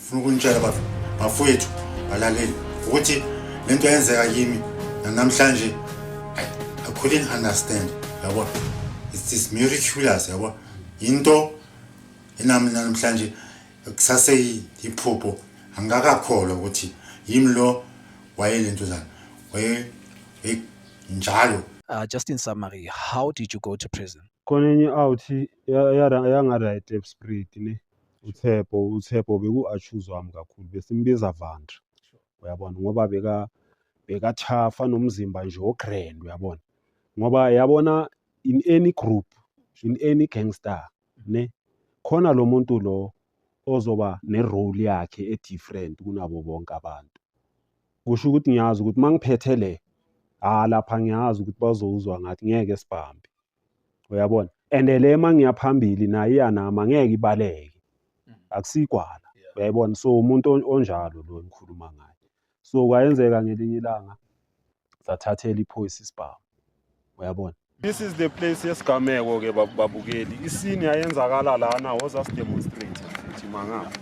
ufuna ukunitshela bafowethu balaleli ukuthi lento yenzeka kimi namhlanje I couldn't understand yabo. It's miraculous yabo. Into namhlanje kusase iphupho angakakholwa ukuthi yimi lo wayelento zana njalo. Just in summary, how did you go to prison? Konenye out yanga right spirit ne uThebo beku-accuse wami kakhulu besimbiza Vandra uyabona ngoba bekathafa nomzimba nje ogrand uyabona ngoba yabona in any group in any gangster ne khona lo muntu lo ozoba nerole yakhe different kunabo bonke abantu kusho ukuthi ngiyazi ukuthi mangiphethe le lapha ngiyazi ukuthi bazozwa ngathi ngeke sibambe uyabona le mangiyaphambili naye yanama ngeke ibaleke akusikwala uyayibona so umuntu onjalo lo engikhuluma ngaye so kwayenzeka ngelinye ilanga sathathela iphoyisa isibhamu uyabona. This is the place yesigameko ke babukeli isini yayenzakala lana was us demonstrate futhi mangapha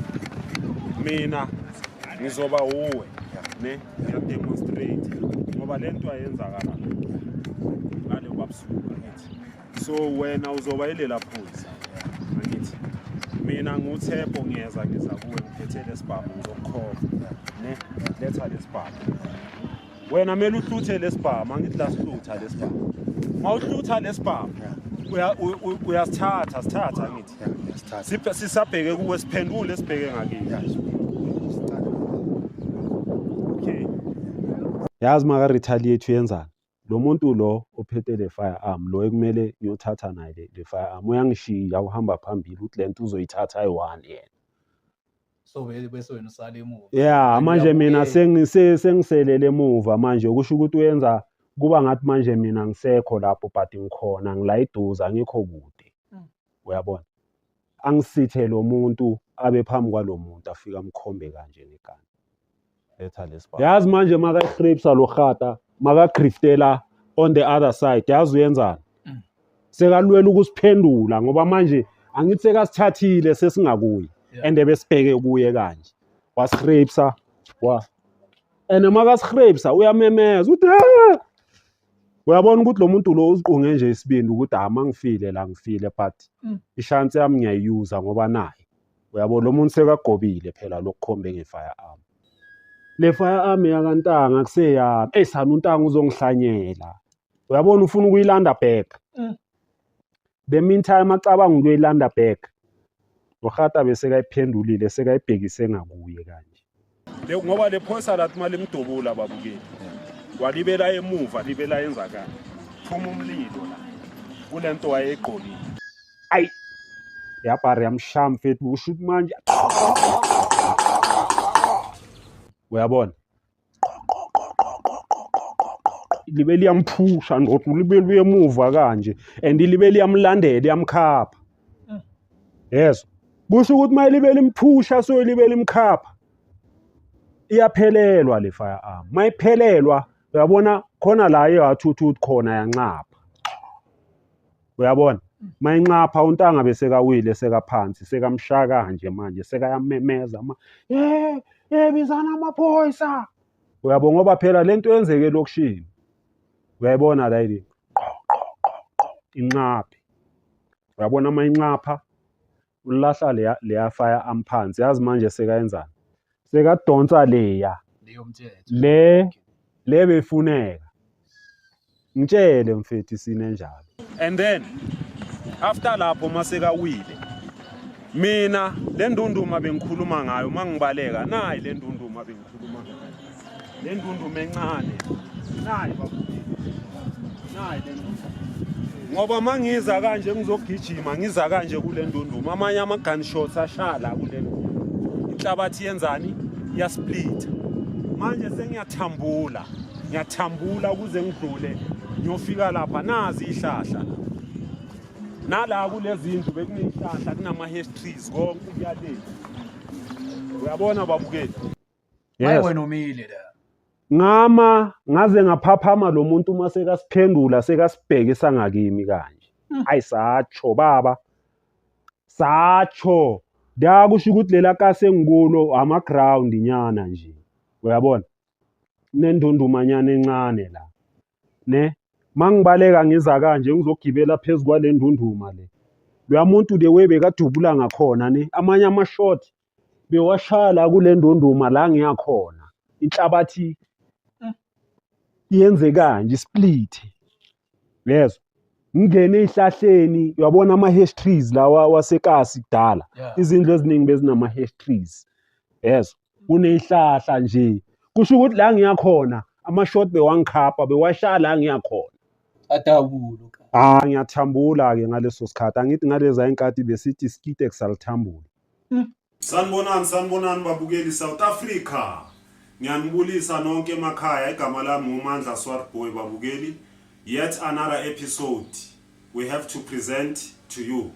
mina ngizoba uwe ne ya demonstrate ngoba lento ayenzakala ngale kwabusuku ngithi so wena uzoba ilela phoyisa ngithi mina nguThebo ngiyeza kuwe ngiphethe lesibhamu ngizokukhofa ne letha lesibhamu wena mele uhluthe lesibhamu angithi la sihlutha lesibhamu mawuhlutha lesibhamu uyasithatha ngithi sisabheke kuwe siphendule sibheke ngakini okay yazi maka retaliate uyenzani lo muntu lo ophethe le firearm lo ekumele ngiyothatha naye le firearm uyangishiya uhamba phambili uthi lento uzoyithatha ayi1 yena so bese wena usale emuva yeah manje mina sengiselele emuva manje kusho ukuthi uyenza kuba ngathi manje mina ngisekho lapho but ngikhona ngilayiduza ngikho kude uyabona angisithe lo muntu abe phambi kwalomuntu afika amkhombe kanje negani letha lesibhamu yazi manje maka igripsa lo gata maka griftela on the other side yazi uyenzani sekalwela ukusiphendula ngoba manje angithi sekasithathile sesingakuyi and besibheke kuye kanje wasigripsa maka sigripsa uyamemeza uthi uyabona ukuthi lo muntu lo uziqunge nje isibindi ukuthi mangifile la ngifile but ishance yami ngiyayuza ngoba naye uyabona lo muntu sekagobile phela lokukhombe ngefirearm le firearm yakantanga kuseyami esana untanga uzongihlanyela uyabona ufuna ukuyilanda back the meantime acabanga ukuyilanda back uGata bese kayiphendulile sekayibhekise ngakuye kanje ngoba le phoyisa lathi mali imdubula babukeli walibela emuva libela yenzakala phuma umlilo la kulento wayegqokile ayi yabhari yamshamfethi ushuthi manje uyabona libe liyamphusha ndothi libe liyemuva kanje and libe liyamlandela yamkhapha yeso kusho ukuthi maye libe limphusha so libe limkhapha iyaphelelwa le firearm mayiphelelwa uyabona khona la eyathuthu khona yanqapha uyabona mayinqapha untanga bese kawile sekaphansi sekamshaka kanje manje sekayamemeza bizana amaphoyisa uyabona ngoba phela lento yenzeke lokushini uyayibona la ile inqaphi uyabona mayinqapha ulahla leya firearm phansi yazi manje sekayenzana sekadonsa leya leyo mthetho le befuneka ngitshele mfethu sine njalo and then after lapho masekawile mina le ndunduma bengikhuluma ngayo mangibaleka nayi le ndunduma bengikhuluma ngayo le ndunduma encane nayi babukeli nayi le ndunduma ngoba mangiza kanje ngizogijima ngiza kanje kule ndunduma amanye ama gunshots ashala kule ndunduma inhlabathi yenzani yasplit manje sengiyathambula ukuze ngidlule ngiyofika lapha nazi ihlahla nala kulezi indlu bekunezihlahla kunama hash trees konke kuyaleni uyabona babukeli hayi wena umile la ngama ngaze ngaphaphama lo muntu mase kasiphendula sekasibheke sangakimi kanje ayi satsho baba satsho Da kusho ukuthi lela kase ngikulo ama-ground nyana nje. Uyabona? Nendundumanyana encane la. Ne? Mangibaleka ngiza kanje ngizogibela phezulu kwale ndunduma le. Loya muntu le webekadubula ngakhona ne. Amanye ama-shot bewashala kule ndunduma la ngiyakhona. Inhlabathi yenze kanje split. Yezo. Ngingene ezihlahleni uyabona ama-hash trees lawa wasekasi kudala. Izindlu eziningi bezinama-hash trees. Yezo. Kunezihlahla nje. Kusho ukuthi la ngiyakhona ama-shot bewangikhapha bewashala la ngiyakhona. Adabulo. Ngiyathambula-ke ngaleso sikhathi. Angithi ngaleza inkathi besithi skite kusalithambula. Sanibonani babukeli South Africa. Ngiyanibulisa nonke emakhaya. Igama lami uMandla Swartboy babukeli. Yet another episode we have to present to you.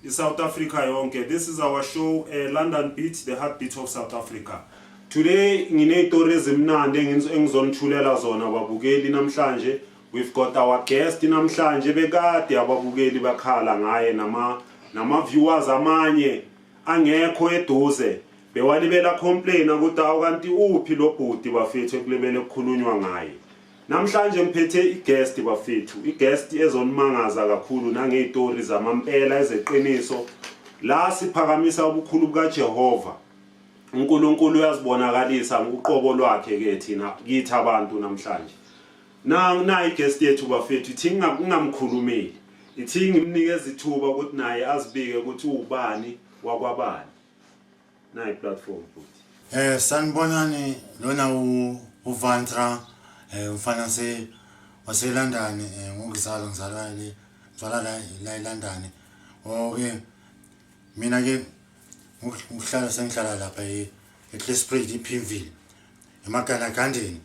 South Africa yonke. This is our show, London Beat, the heartbeat of South Africa. Today nginezitori ezimnandi engizonithulela zona babukeli namhlanje. We've got our guest namhlanje bekade ababukeli bakhala ngaye nama viewers amanye angekho eduze bewalibela complain ukuthi awukanti uphi lo bhuti bafethu ekulebele ukukhulunywa ngaye. Namhlanje ngiphethe i-guest bafethu, i-guest ezonimangaza kakhulu nangezitori zamampela ezeqiniso la siphakamisa ubukhulu bukaJehova. uNkulunkulu uyazibonakalisa ngoqobo lwakhe ke thina kithi abantu namhlanje. Na i-guest yethu bafethu ithi ngingamkhulumeli. Ithi ngimnikeze ithuba ukuthi naye azibike ukuthi ubani wakwabani. Na i-platform futhi. Sanibonani lona uVantra umfana wase London ngizalwa la eLondon. Okay. Mina ke ngihlala sengihlala lapha eClesprit ePimville emakana Gandeni.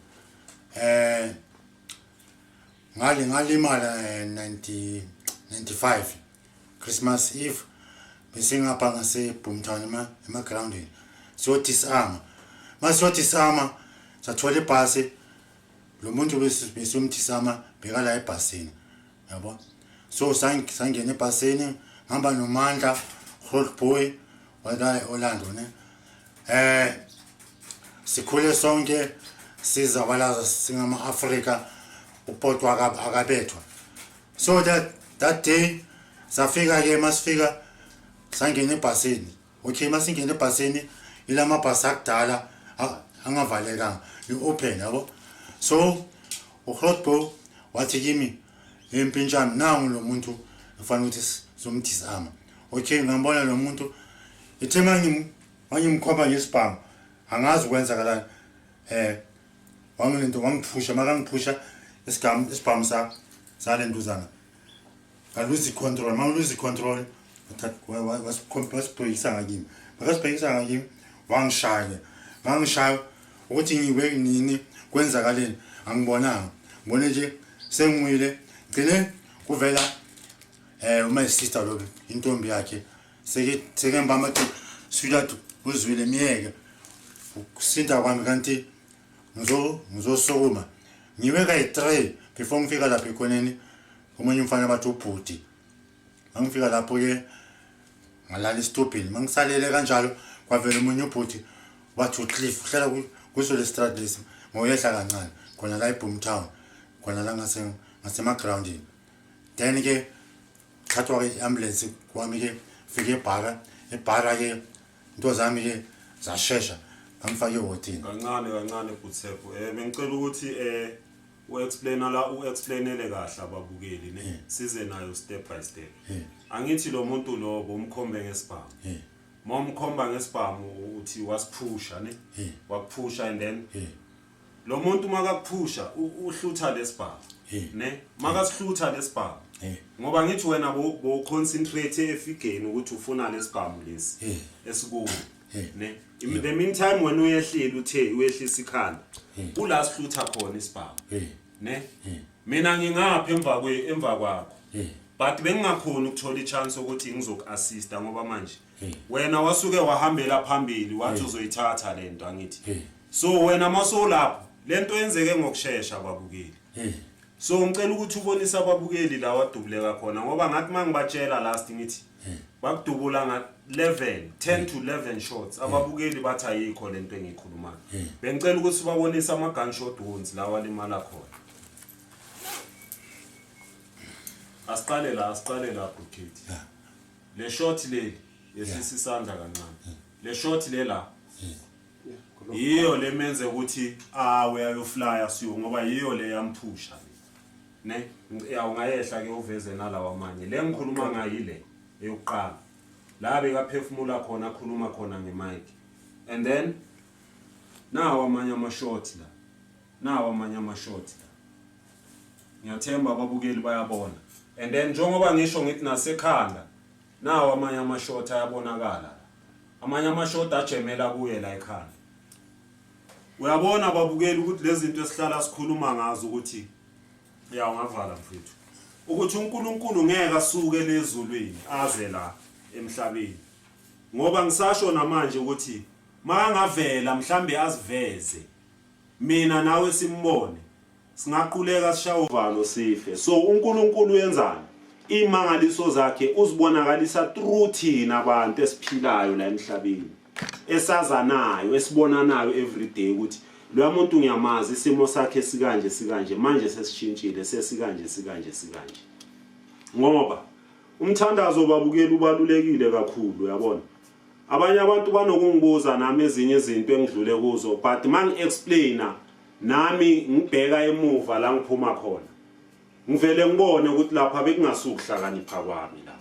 Ngalimala 95 Christmas Eve besingapha ngase Boomtown emagroundini so disarm sathola ibhasi lo muntu besumthisama beka la ebhasini yabo so sangena ebhasini ngihamba noMandla Swartboy wala Orlando ne sikhule sonke sizabalaza singama Africa upotwa akabethwa so that day safika ke masifika sangena ebhasini okay masingena ebhasini ilama bhasi akudala angavalekanga i-open yabo so uSwartboy wathi kimi empintshana nangu lo muntu ufana ukuthi somdisama okay ngambona lo muntu ithema ngimkhomba ngesibhamu angazi ukwenza kalani wangilento wangiphusha makangiphusha isibhamu salentuzana ngaluzi control mangiluzi control wasibhekisa ngakimi makasibhekisa ngakimi wangishaya ukuthi ngiwe nini kwenzakaleni angibonanga ngibone nje sengwile ngene kuvela my sister lo intombi yakhe seke mbamba ukuthi suya uzwile miyeke ukusinda kwami kanti ngizosokuma ngiweka i3 before ngifika lapha ekhoneni omunye umfana bathi ubhuti mangifika lapho ke ngalala isitobhini mangisalele kanjalo kwavela umunye ubhuti wathi uCliff uhlala kuso le street lesi ngoyehla kancane khona la eBoomtown khona la ngasemagroundini then ke thathwa i-ambulance kwami ke fike ebhara ke into zami ke zashesha ngifake ehotini kancane Buthepho bengicela ukuthi u-explainele kahle ababukeli ne size nayo step by step angithi lo muntu lo bomkhombe ngesibhamu momkhomba ngesibhamu uthi wasiphusha ne wakuphusha and then lo muntu makakuphusha uhlutha lesibhamu ne makasihlutha lesibhamu ngoba ngithi wena bo concentrate efigeni ukuthi ufuna lesibhamu lesi esikuwo ne in the meantime when uyehlile uthe uyehlisa ikhanda ula sihlutha khona isibhamu ne mina ngingapha emva kwakho but bengingakhona ukuthola ichance ukuthi ngizokuassista ngoba manje wena wasuke wahambela phambili wathi uzoyithatha lento angithi so wena masolapho lento yenzeke ngokusheshsha babukeli So ngicela ukuthi ubonise ababukeli la wadubuleka khona ngoba ngathi mangibatshela last ngithi bakudubula nga 10 to 11 shots ababukeli bathi ayikho lento engiyikhulumayo bengicela ukuthi babonise ama gunshot wounds la walimala khona asiqale la Buketi le shot le yesisandla kancane le shot le la yiyo lemenze ukuthi uyayoflya siyo ngoba yiyo le yamphusha ne ungayehla ke uveze nalawa amanye le ngikhuluma ngayile eyokuqala la bekaphefumula khona akhuluma khona ngemic and then nawo amanye amashot la ngiyathemba ababukeli bayabona and then njengoba ngisho ngithi nasekhanda nawo amanye amashot ayabonakala amanye amashot ajemela kuye la ekhanda uyabona ababukeli ukuthi lezi zinto esihlala sikhuluma ngazo ukuthi ungavala mfethu ukuthi uNkulunkulu ngeke asuke lezulwini aze la emhlabeni ngoba ngisasho namanje ukuthi makangavela mhlambe aziveze mina nawe simbone singaquleka sishawa uvalo sife so uNkulunkulu uyenzani imangaliso zakhe uzibonakalisa through thina abantu esiphilayo la emhlabeni esazanayo esibonanayo everyday ukuthi lo muntu ngiyamazi isimo sakhe sikanje manje sesishintshile sesikanje ngoba umthandazo babukeli ubalulekile kakhulu yabona abanye abantu banokungibuza nami ezinye izinto engidlule kuzo but mangi explainer nami ngibheka emuva la ngiphuma khona ngivele ngibone ukuthi lapha bekungasukuhlakanipha kwami la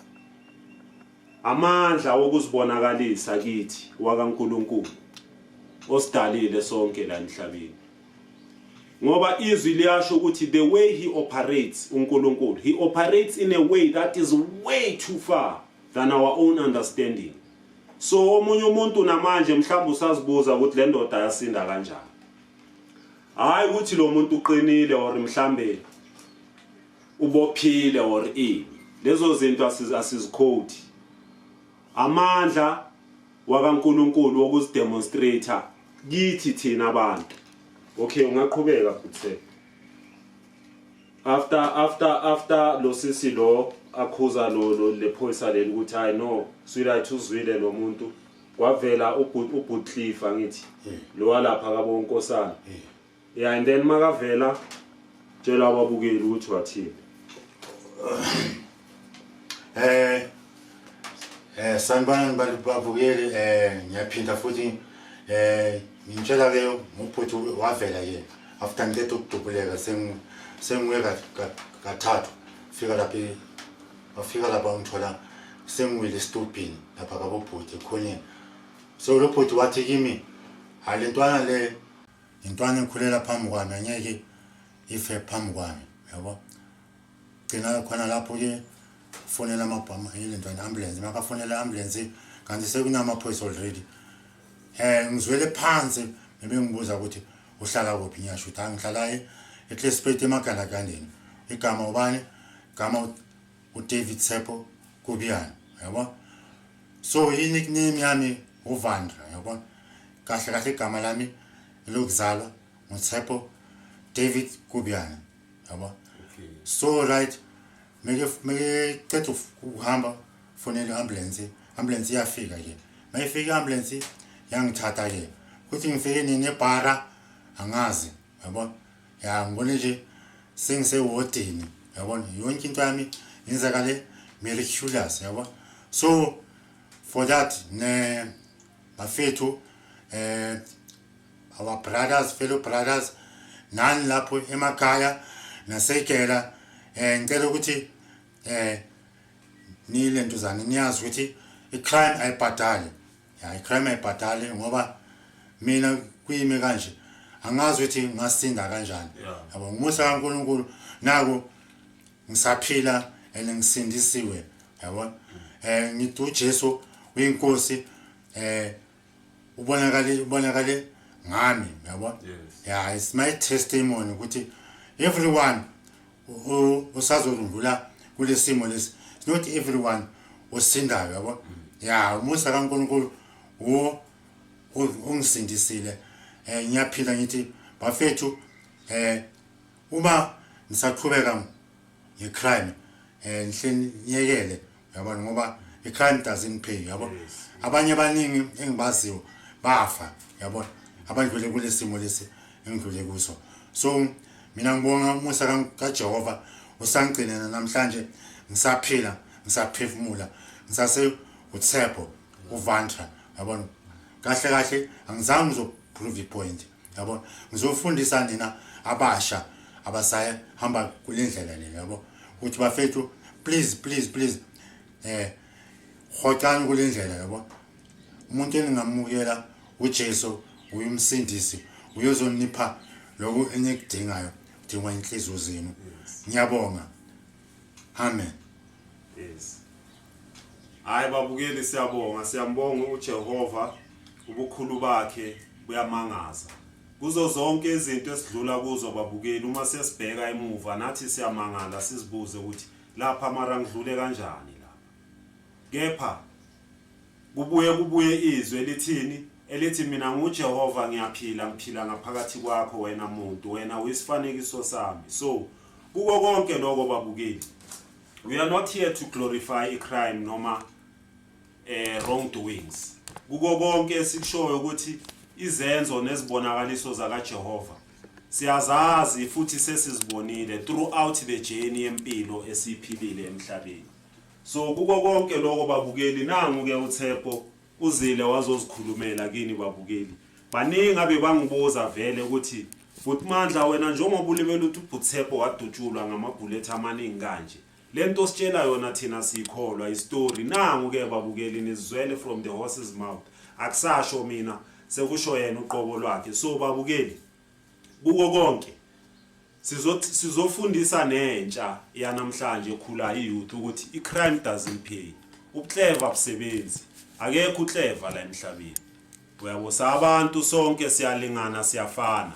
amandla wokuzibonakalisa kithi wakaNkulunkulu osidalile sonke la emhlabeni ngoba izwi liyasho ukuthi the way he operates uNkulunkulu he operates in a way that is way too far than our own understanding so omunye umuntu namanje mhlawumbe usazibuza ukuthi le ndoda yasinda kanjani hayi ukuthi lo muntu uqinile or mhlambe ubophile or lezo zinto asizikhodi amandla wakaNkulunkulu wokuzidemonstrate kithi thina abantu okay ungaqhubeka futhi after lo sisi lo akhuza lo lephoyisa leli ukuthi hayi no sweetheart uzwile lo muntu kwavela uButlifa ngithi lo walapha kabo uNkosana and then makavela tshela ababukeli ukuthi wathini sanibona babukeli ngiyaphinda futhi ngitshela ke umphuthi wavela ke after ngithe ukudubuleka sengiwe kathathu wafika lapha ngithola sengiwile estupini lapha kabobhuti ekhoneni so lo bhuti wathi kimi halentwana le intwana engikhulela phambi kwami angeke ife phambi kwami yabo gcina khona lapho ke fonela amabhama yilentwana ambulance makafonela ambulance kanti sekunamaphoyisa already ngizwele phansi bengibuza ukuthi uhlala kuphi ngiyasho ukuthi angihlala eClespete emagalagandeni igama ubani igama uDavid Tsepo Kubiyana yabo so nickname yami uVandra yabo kahle igama lami lokuzalwa nguTsepo David Kubiyana yabo so right meke cethu uhamba fonela ambulance iyafika ke mayifika ambulance yangithatha ke kuthi ngifike nebhara angazi yabo ngibone nje sengisewodini yabo yonke into yami yenzakale miraculous yabo so for that ne bafethu our fellow brothers nani lapho emakhaya nasekela ngicela ukuthi nilentuzana niyazi ukuthi icrime ayibhadali icrime ayibhadali ngoba mina kuyime kanje angazi ukuthi ngasinda kanjani yabo ngumusa kaNkulunkulu nako ngisaphila ngisindisiwe yabo ngithi uJesu uyinkosi ubonakale ngami yabo it's my testimony ukuthi everyone usazodlula kulesimo lesi not everyone osindayo yabo umusa kaNkulunkulu ungisindisile ngiyaphila ngithi bafethu uma ngisaqhubeka ngecrime ngihleni nyekele yabona ngoba icrime doesn't pay yabo abanye abaningi engibaziyo bafa yabona abadlule kulesimo lesi engidlule kuso so mina ngibonga umusa kaJehova usangcina namhlanje ngisaphila ngisaphefumula ngisase uTshepo uVantra yabona kahle angizange ngizoprove point yabona ngizofundisa nina abasha abasaya hamba kulendlela le yabo uthi bafethu please khotani kulendlela yabo umuntu engingamukela uJesu uyumsindisi uyozonipha lokho enikudingayo udinga inhliziyo zenu ngiyabonga amen. Yes. Hayi babukeli siyambonga uJehova ubukhulu bakhe buyamangaza kuzo zonke izinto esidlula kuzo babukeli uma sesibheka emuva nathi siyamangala sizibuze ukuthi lapha mara ngidlule kanjani lapha kepha kubuye izwe lithini elithi mina nguJehova ngiphila ngaphakathi kwakho wena muntu wena uyisifanekiso sami so kuko konke lokho babukeli we are not here to glorify a crime noma wrongdoings kuko konke esikushoyo ukuthi izenzo nezibonakaliso zakaJehova siyazazi futhi sesizibonile throughout the journey yempilo esiphilile emhlabeni so kuko konke lokho babukeli nangu ke uTshepo uzile wazozikhulumela kini babukeli baningi abe bangibuza vele ukuthi futhi mandla wena njengoba ulibela ukuthi uTshepo wadutshulwa ngamabullet amaningi kanje lento sitshela yona thina sikholwa istory nangu ke babukeli nizwele from the horse's mouth akusasho mina sekusho yena uqobo lwakhe so babukeli kuko konke sizofundisa nentsha yanamhlanje ekhula iyouth ukuthi icrime doesn't pay uclever busebenzi akekho uclever la emhlabeni uyabona abantu sonke siyalingana siyafana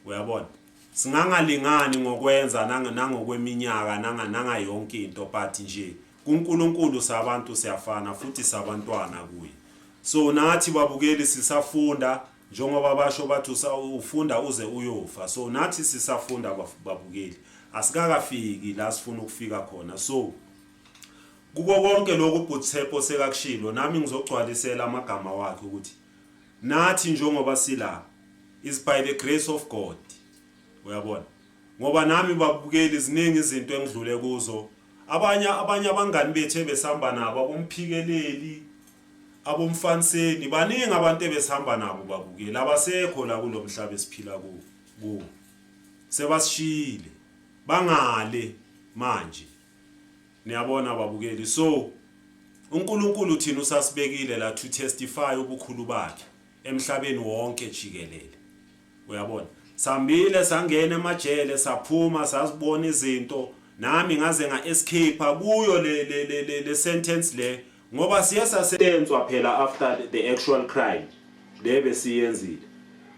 uyabona singangalingani ngokwenza nangokweminyaka nanga yonke into but nje kuNkulunkulu sabantu siyafana futhi sabantwana kuye so nathi babukeli sisafunda njengoba basho bathi ufunda uze uyofa so nathi sisafunda babukeli asikakafiki la sifuna ukufika khona so kuko konke lokhu uTshepo sekakushilo nami ngizogcwalisela amagama wakhe ukuthi nathi njengoba sila is by the grace of God uyabona ngoba nami babukeli iziningi izinto engidlule kuzo abanye abangani bethu ebesihamba nabo abomphikeleli abomfanseni baningi abantu ebesihamba nabo babukeli abasekho la kulomhlaba esiphila kuwo sebasishile bangale manje niyabona babukeli so uNkulunkulu thina usasibekile la to testify ubukhulu bakhe emhlabeni wonke jikelele uyabona sambile sangena emajele saphuma sasibona izinto nami ngaze escape kuyo le sentence le ngoba siyasasenzwa phela after the actual crime lebe siyenzile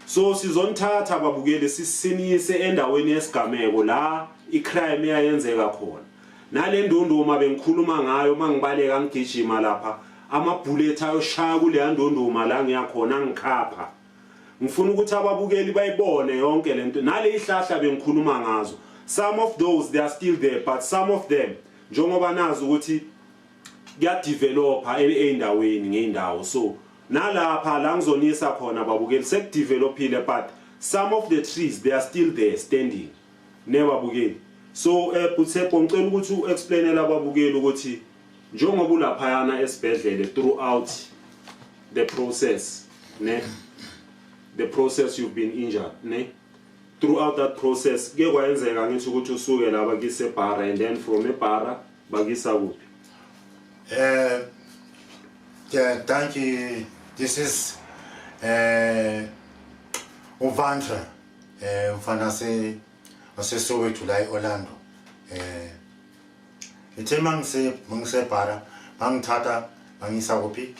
so sizonthatha babukeli sisinise endaweni yesigameko la icrime eyayenzeka khona nale ndunduma bengikhuluma ngayo mangibaleka ngigijima lapha amabullet ayoshaya kule ndunduma la ngiyakhona ngikhapha ngifuna ukuthi ababukeli bayibone yonke lento nale ihlahla bengikhuluma ngazo some of those they are still there but some of them njengoba nazi ukuthi kuyadevelopa endaweni ngeindawo so nalapha la ngizonisa khona babukeli sekudevelopile but some of the trees they are still there standing nebabukeli so uTshepo ngicela ukuthi uexplainele ababukeli ukuthi njengoba ulapha yana esibhedlele throughout the process the process you've been injured throughout that process ke kwayenzeka ngithi ukuthi usuke la bakise Bara and then from eBara bakisa kuphi yeah, thank you. This is uVantra mfana Soweto la Orlando ithe mangise Bara bangithatha bangisa kuphi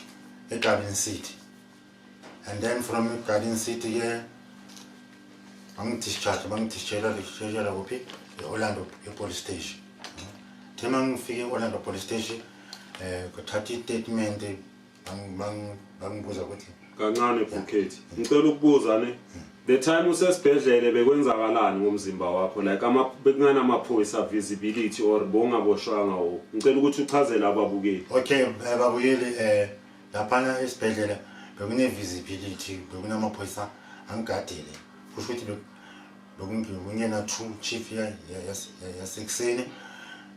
eGarden City and then from Garden City bangidischarge kuphi eOrlando police station thema ngifike eOrlando police station kuthatha istatement bangibuza ukuthi kancane Bukhethi ngicela ukubuza The time usesibhedlele bekwenzakalani ngomzimba wakho like bekungana amaphoyisa visibility or bongaboshwanga o ngicela ukuthi uchazele ababukeli. Okay babukeli lapha esibhedlela bekune visibility bekunamaphoyisa angigadile kusho ukuthi bekungena two chief yasekuseni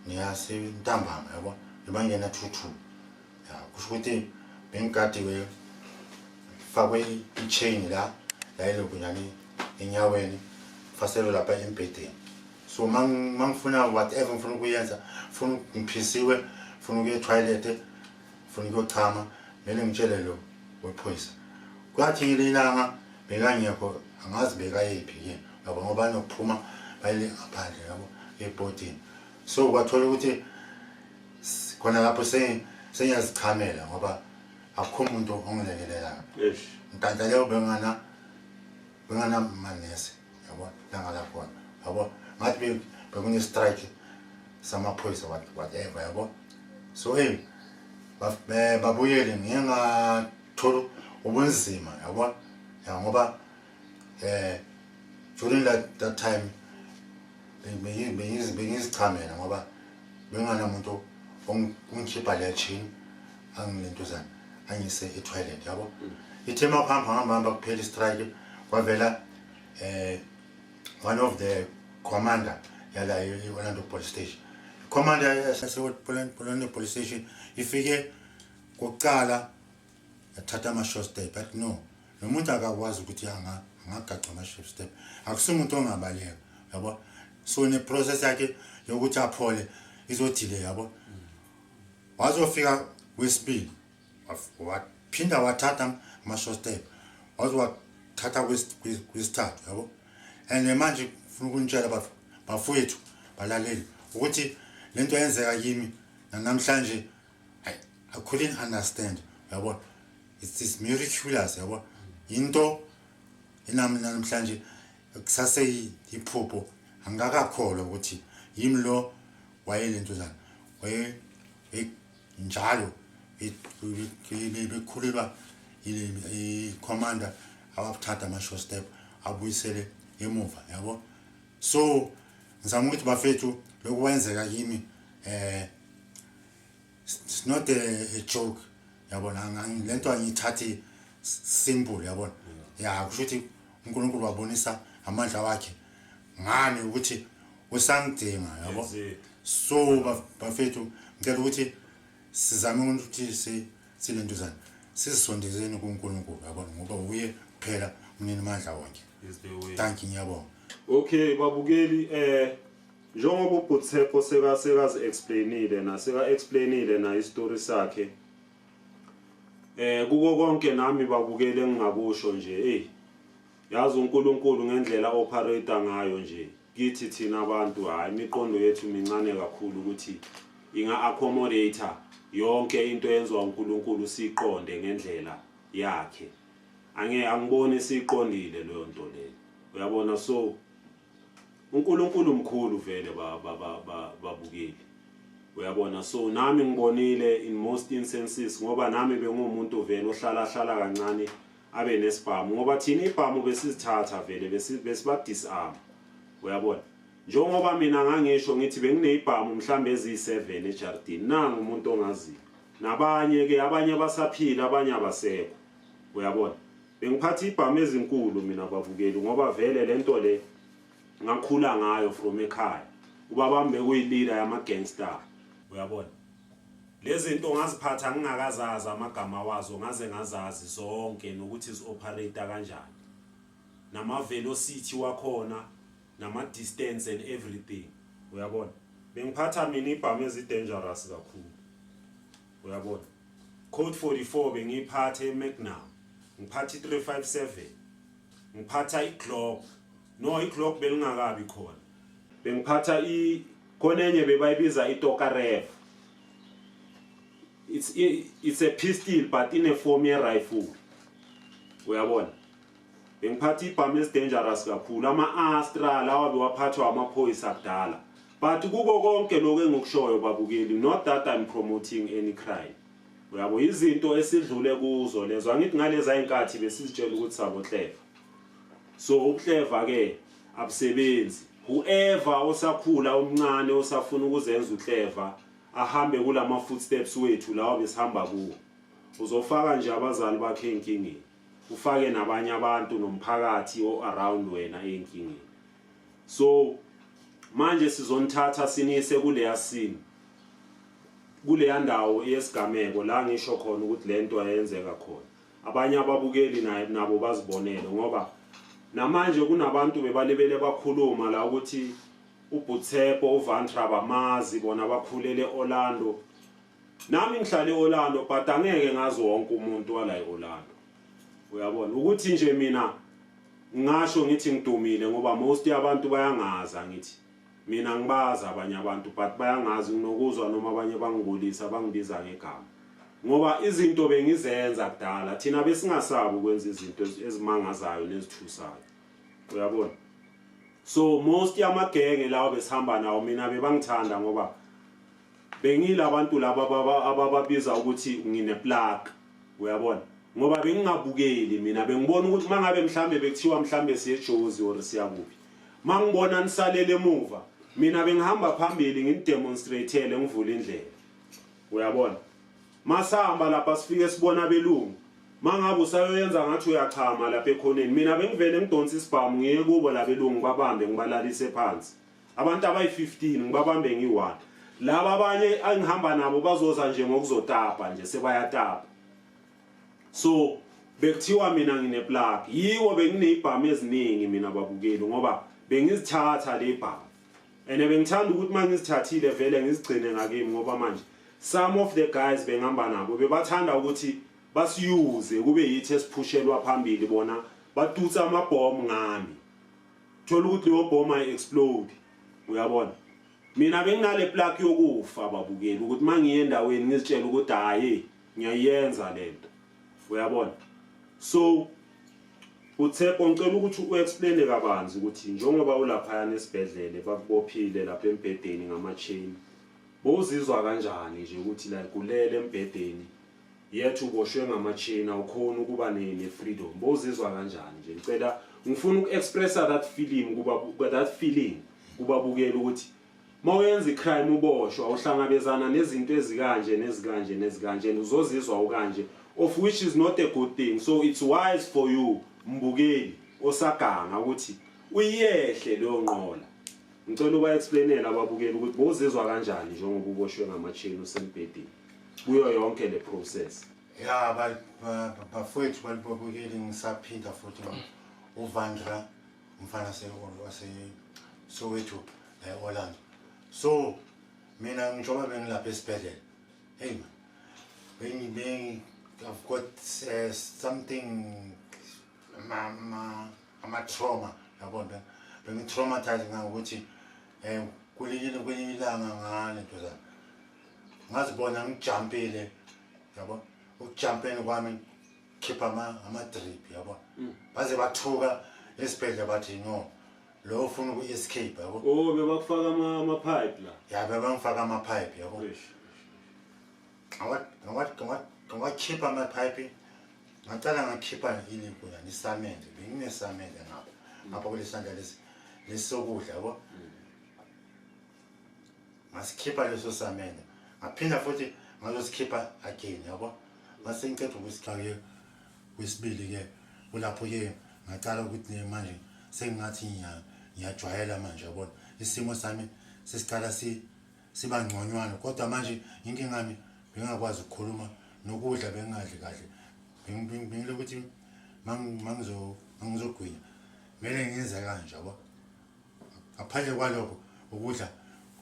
neyasentambama yabo bebangena 2-2 ya kusho ukuthi bengigadiwe fakwe i-chain la yayilokunyani enyaweni faselo lapha embedeni so mangifuna whatever ngifuna ukuyenza ngifuna ngiphisiwe ngifuna ukuya toilet ngifuna ukuyochama mele ngitshele lo wephoyisa kwathi ngelilanga bekangekho angazi bekayephi ke yabo ngoba nokuphuma bayile ngaphandle yabo ebhodini so kwathola ukuthi khona lapho sengiyazichamela ngoba akukho umuntu ongilekelela Yes. Ntanda leyo bengana manese yabo langa la khona yabo ngathi bekune strike samaphoyisa whatever yabo so babuyele ngingathola ubunzima yabo ya ngoba during that time bengizichamela ngoba bengana umuntu ongikhipha le chain angilentuzana angise e-toilet yabo ithema kuhamba kuphela strike kwavela one of the commander yala e-Orlando police station commander yase-Orlando police station ifike kokuqala yathatha ama-short step but no nomuntu akakwazi ukuthi angagaqa ama-short step akusumuntu ongabaleka yabo so ne-process yakhe yokuthi aphole izodile yabo wazofika kwesibili waphinda wathatha ama-short step wazowathatha kwesithathu yabo and manje ufuna ukunitshela bafowethu balaleli ukuthi lento yenzeka kimi namhlanje I couldn't understand yabo it's miraculous yabo into namhlanje kusase iphupho angakakholwa ukuthi yimi lo wayelentuzana njalo bekhulelwa i-commander abathatha ama-short step abuyisele emuva yabo so ngizama ukuthi bafethu lokhu kwenzeka kimi it's not a joke yabona lento angiyithathi simple yabona ya kusho ukuthi uNkulunkulu wabonisa amandla wakhe ngani ukuthi usangidinga yabo so bafethu ngicela ukuthi sizame ukuthi silentuzana sizisondezeni kuNkulunkulu yabona ngoba uye kuphela umnini amandla wonke. Thank you ngiyabonga. Okay babukeli njengoba uButshepo sekazi explainile na history sakhe kuko konke nami babukele engingakusho nje yazi uNkulunkulu ngendlela operate ngayo nje kithi thina abantu hayi imiqondo yethu mincane kakhulu ukuthi inga accommodate yonke into yenziwa uNkulunkulu siqonde ngendlela yakhe angiboni siqondile leyo nto leyo uyabona so uNkulunkulu mkhulu vele babukeli uyabona so nami ngibonile in most instances ngoba nami bengumuntu vele ohlala kancane abe nesibhamu ngoba thina ibhamu besizithatha vele besiba disarm uyabona njengoba mina ngangisho ngithi benginezibhamu mhlambe ezi7 ejardini nangu umuntu ongazi nabanye ke abanye basaphila abanye abasekho uyabona bengiphatha ibhamu ezinkulu mina babukeli ngoba vele lento le ngakhula ngayo from ekhaya ubaba bami bekuyilida yama gangster uyabona lezi zinto ngaziphatha ngingakazazi amagama wazo ngaze ngazazi zonke nokuthi zi-operate kanjani nama velocity wakhona nama distance and everything uyabona bengiphatha mina ibhamu ezi-dangerous kakhulu uyabona code 44 bengiphatha eMagnum ngiphatha i357 ngiphatha iGlock no iGlock belingakabi khona bengiphatha konenye bebayibiza iTokarev it's a pistol but in a form ye rifle uyabona bengiphatha ibhamu ezi-dangerous kakhulu ama-Astra lawa bewaphathwa amaphoyisa akudala but kuko konke lokho engikushoyo babukeli not that I'm promoting any crime uyabo izinto esidlule kuzo lezo angithi ngalezi ayinkathi besizitshela ukuthi sabo Clever So ubuhleva ke abusebenzi. Whoever osakhula umncane osafuna ukuzenza uhleva ahambe kulama footsteps wethu lawo besihamba kuwo. Uzofaka nje abazali bakhe enkingeni. Ufake nabanye abantu nomphakathi around wena enkingeni. So manje sizonithatha sinise kuleya scene. Kuleya ndawo yesigameko la ngisho khona ukuthi lento ayenzeka khona. Abanye ababukeli nabo bazibonele ngoba namanje kunabantu bebalebele bakhuluma la ukuthi uButshepo uVantra bamazi bona bakhulele Orlando. Nami ngihlale eOrlando but angeke ngazi wonke umuntu wala eOrlando. Uyabona ukuthi nje mina ngisho ngithi ngidumile ngoba most yabantu bayangaza ngithi mina ngibaza abanye abantu but bayangazi nginokuzwa noma abanye bangibulisa bangibiza ngegama. Ngoba izinto bengizenza kudala thina besingasabi ukwenza izinto ezimangazayo nezithusayo. Uyabona? So most yamagenge lawo besihamba nawo mina bebangithanda ngoba bengilabantu laba abababiza ukuthi ngine plug. Uyabona? Ngoba bengingabukeli mina bengibona ukuthi mangabe mhlambe bekuthiwa mhlambe siye eJozi or siyakuphi. Mangibona nisalele emuva mina bengihamba phambili ngidemonstrateele ngivula indlela. Uyabona? Masahamba lapha sifike sibona belungu. Mangabe usayoyenza ngathi uyachama lapha ekhoneni mina bengivele ngidonsa isibhamu ngiye kubo labelungu babambe ngibalalise phansi. Abantu abayi15 ngibabambe ngi1. Laba abanye angihamba nabo bazoza nje ngokuzotapa nje sebayatapa. So bekuthiwa mina ngine plug yiwo benginezibhamu eziningi mina babukeli ngoba bengizithatha le bhamu. Ene bengithanda ukuthi mangizithathile vele ngizigcine ngakimi ngoba manje some of the guys bengihamba nabo bebathanda ukuthi basiyuze kube yithi esiphushelwa phambili bona batutsa amabhomu ngami. Thola ukuthi leyo bhomu ay explode. Uyabona? Mina benginale plug yokufa ababukeli ukuthi mangiye endaweni ngizitshela ukuthi hayi ngiyayenza lento. Uyabona? So uThepo ngicela ukuthi uexplain kabanzi ukuthi njengoba ulapha nesibhedlele bakubophile lapha embedeni ngamachain. Bozizwa kanjani nje ukuthi la kulele embedeni yethu uboshwe ngamachain awukhona ukuba freedom. Bozizwa kanjani nje ngicela ngifuna ukuexpressa that feeling kuba bukela ukuthi mawenza icrime uboshwa uhlangabezana nezinto ezikanje uzozizwa ukanje of which is not a good thing. So it's wise for you mbukeli osaganga ukuthi uyehle leyo nqola. Ngicela uba explainela ababukeli ukuthi bozizwa kanjani njengoba uboshwe ngamachain usembedeni kuyo yonke le process. Yeah, bafowethu balibukeli ngisaphinda futhi uVandra umfana Soweto eOrlando. So mina ngishoba bengilapha esibhedlela. Hey man, I've got something ama trauma yabona bengi-traumatized ngokuthi kwelinye ilanga ngale nto zami ngazibona ngijumpile yabo ukujumpeni kwami khipha ama-drip yabo baze bathuka esibhedlela bathi no lo ufuna uku-escape yabo. Oh bebakufaka ama-pipe la? Ya bebangifaka ama-pipe yabo. Ngawakhipha ama-pipe ngacala ngakhipha iliphuya nisamende benginesamende ngapha kulesandla lesokudla yabo. Ngasikhipha leso samende ngaphinda futhi ngazosikhipha again yabo. Mase ngicela ukusikhake kwesibili ke kulapho ke ngacala ukuthi manje sengathi ngiyajwayela manje yabona isimo sami sesicala siba ngconywana kodwa manje inkinga ngami bengakwazi ukukhuluma nokudla bengadli kahle bengile ukuthi mangizogwinya mele ngenze kanje yabo. Ngaphandle kwalokho ukudla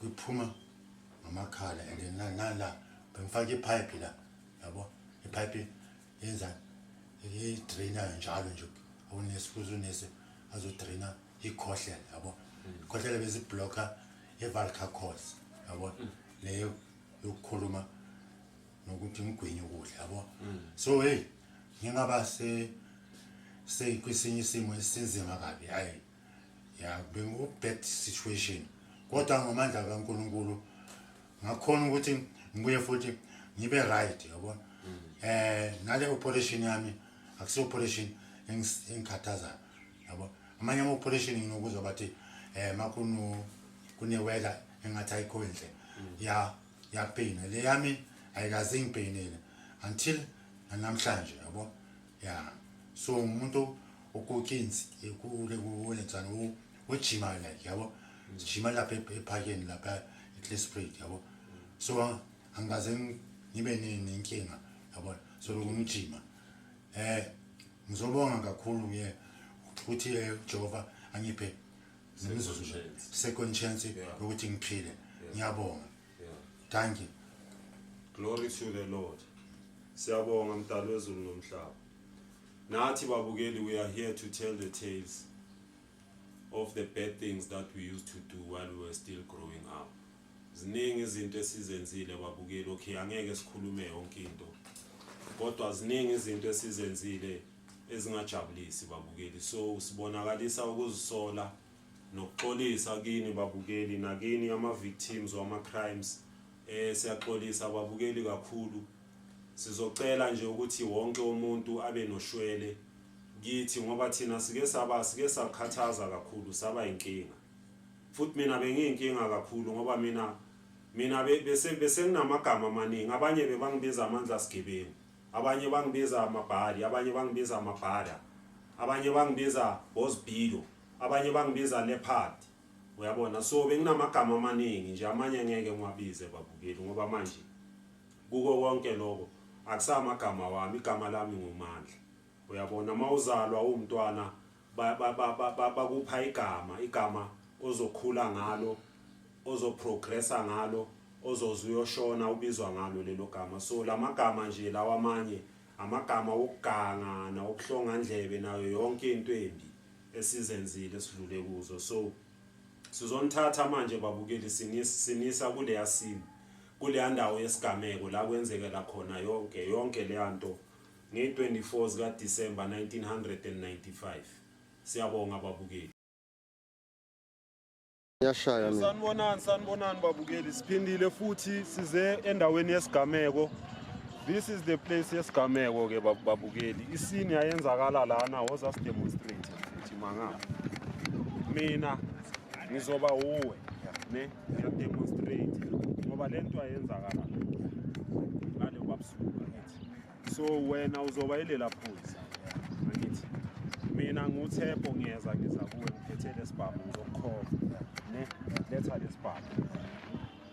kuphuma ngamakhala and nala bengifaka ipipe la yabo. Ipipe yenza idraina njalo nje awunesifuzunese azodraina ikhohlela yabo. Ikhohlela bese blocker evalca cords yabo leyo yokukhuluma nokuthi ngigwinye ukudla yabo. So hey ngingaba kwesinye isimo esinzima kabi hayi ya bengu bad situation kodwa ngamandla kaNkulunkulu ngakhona ukuthi ngibuye futhi ngibe right yabo. Nale operation yami akusi operation engikhathaza yabo amanye ama-operation nginokuza bathi kune-weather engathi ayikho inhle yapeyina le yami ayikaze ingipeyinele until namhlanje yabo so umuntu okukinzi kulenzani ujima like yabo sijima lapha ephakeni lapha eClesprit yabo so angaze ngibe nenkinga yabo so lokungijima ngizobonga kakhulu ukuthi Jehova angiphe second chance ukuthi ngiphile ngiyabonga thank you. Glory to the Lord. Siyabonga mdali wezulu nomhlaba. Nathi babukeli, we are here to tell the tales of the bad things that we used to do while we were still growing up. Ziningi izinto esizenzile babukeli, okay angeke sikhulume yonke into. Kodwa ziningi izinto esizenzile ezingajabulisi babukeli. So sibonakalisa ukuzisola nokuxolisa kini babukeli nakini ama victims wama crimes. Siyaxolisa babukeli kakhulu. Sizocela nje ukuthi wonke umuntu abe noshwele kithi ngoba thina sike sakhathaza kakhulu saba inkinga. Futhi mina bengiyinkinga kakhulu ngoba mina bese nginamagama amaningi. Abanye bebangibiza amandla sigebengu, abanye bangibiza amabhadi, abanye bangibiza amabhada, abanye bangibiza bosbilo, abanye bangibiza leopard. Uyabona, so benginamagama amaningi nje, amanye ngeke ngiwabize babukeli ngoba manje kuko konke lokho akusamagama wami, igama lami ngumandla. Uyabona, mawuzalwa umntwana bakupha igama ozokhula ngalo, ozoprogressa ngalo, ozozuyoshona ubizwa ngalo lelo gama. So lamagama nje lawa amanye amagama okuganga na okuhlonga ndlebe nayo yonke into embi esizenzile sidlule kuzo. So sizonithatha manje babukeli sinisa kule yasini, kule ndawo yesigameko la kwenzekela khona yonke le nto nge-24 zika December 1995. Siyabonga babukeli. Yashaya mina. Sanibonani babukeli, siphindile futhi size endaweni yesigameko. This is the place yesigameko ke babukeli. Isini yayenzakala lana woza demonstrate futhi manga. Mina ngizoba uwe ne ya demonstrate ngoba lento ayenzakala ngale kwabusuku ngithi. So wena uzoba ilela phozi ngithi. Mina nguThepho ngiyeza kuwe ngiphethe lesibhamu ngizokukhofa ne letha lesibhamu.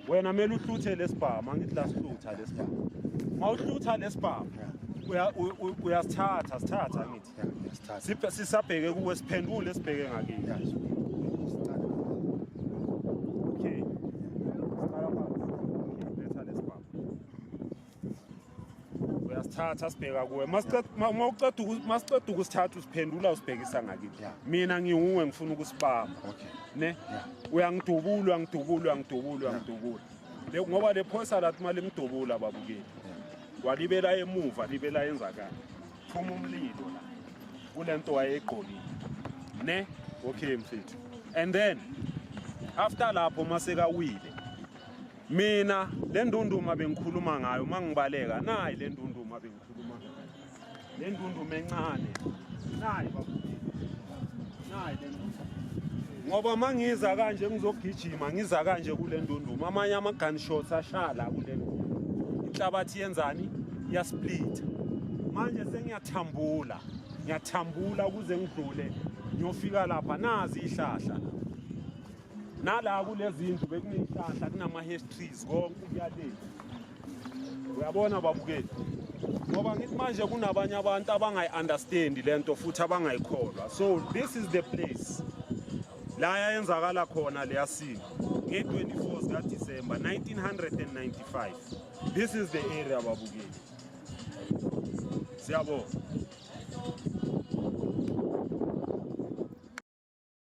Wena mele uhluthe lesibhamu, angithi la sihlutha lesibhamu. Mawuhlutha lesibhamu uyasithatha ngithi. Sisabheke kuwe siphendule sibheke ngakini. Okay. Letha lesibhamu. Uyasithatha sibheka kuwe. Mawuceda ukusithatha usiphendula usibhekisa ngakini. Mina ngiwuwe ngifuna ukusibamba. Okay. Ne uyangidubula ngoba le phoyisa lathi mali ngidubula babukeli walibela emuva libela yenzakala phuma umlilo la kulento wayegqokile ne okay mfethu. And then after lapho maseka wile mina le ndunduma bengikhuluma ngayo mangibaleka nayi le ndunduma bengikhuluma ngayo le ndunduma encane nayi babukeli nayi le ndunduma. Ngoba mangiza kanje ngizogijima ngiza kanje kule ndunduma amanye ama gunshots ashala kule ndunduma inhlabathi yenzani yasplit. Manje sengiyathambula ukuze ngidlule ngiyofika lapha nazi ihlahla nala kulezi indlu bekunezihlahla kunama hash trees konke kuyale. Uyabona babukeli ngoba ngithi manje kunabanye abantu abangayi-understand lento futhi abangayikholwa. So this is the place la yayenzakala khona leya scene nge-24 zika December 1995. This is the area babukeli. Siyabonga.